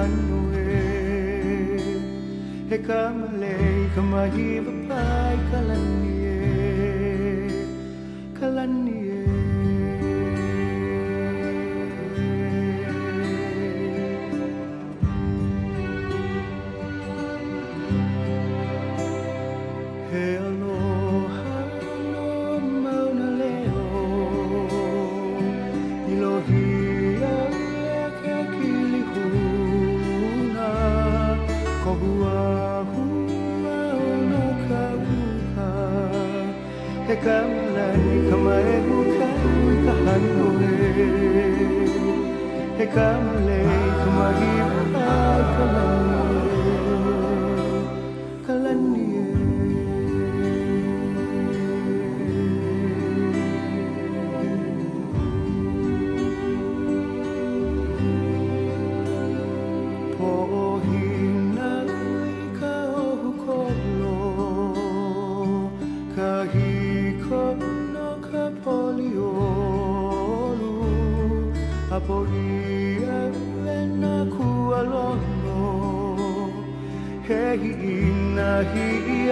hanue he kamale kamahiva pai kalanie he aloha no mauna leo ilohia ke kilihuna kohua hua no kauka he kamalani kamaehu ka hanue he kamale kamahiva pai kalanie Aporia vena kualono he ina hi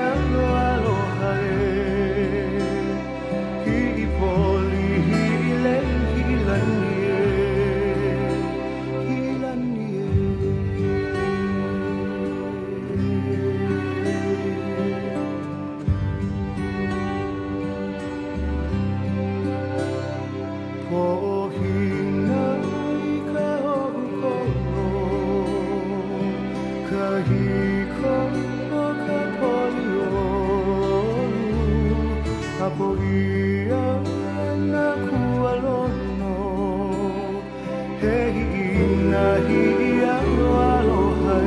aloha hi poli hi le hi lanie Aporia na kualono he ina hi aloha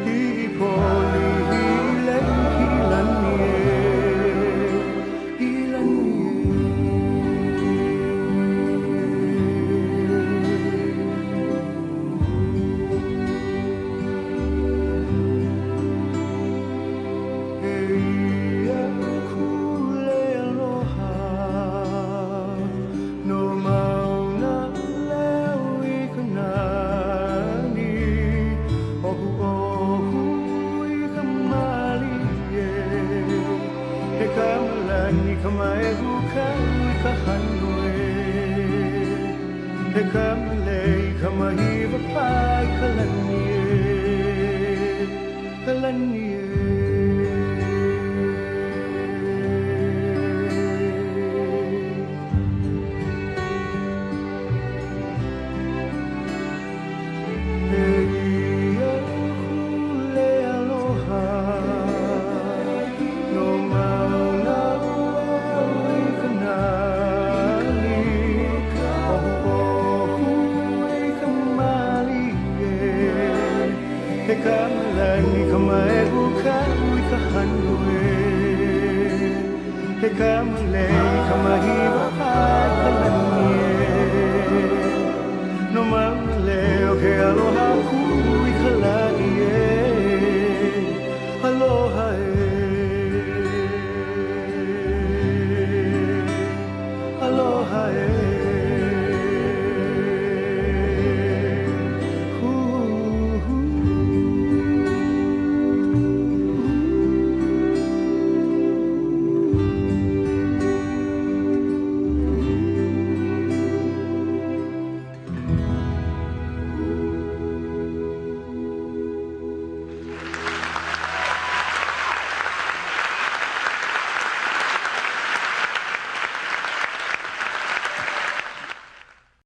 hi poli hi le hi lanie Kamaehu ka hanue he kamale kamahiva pai kalanie he kamalani kamaehu ka hanue he kamale kamahiva pai kalanie no mauna leo ke aloha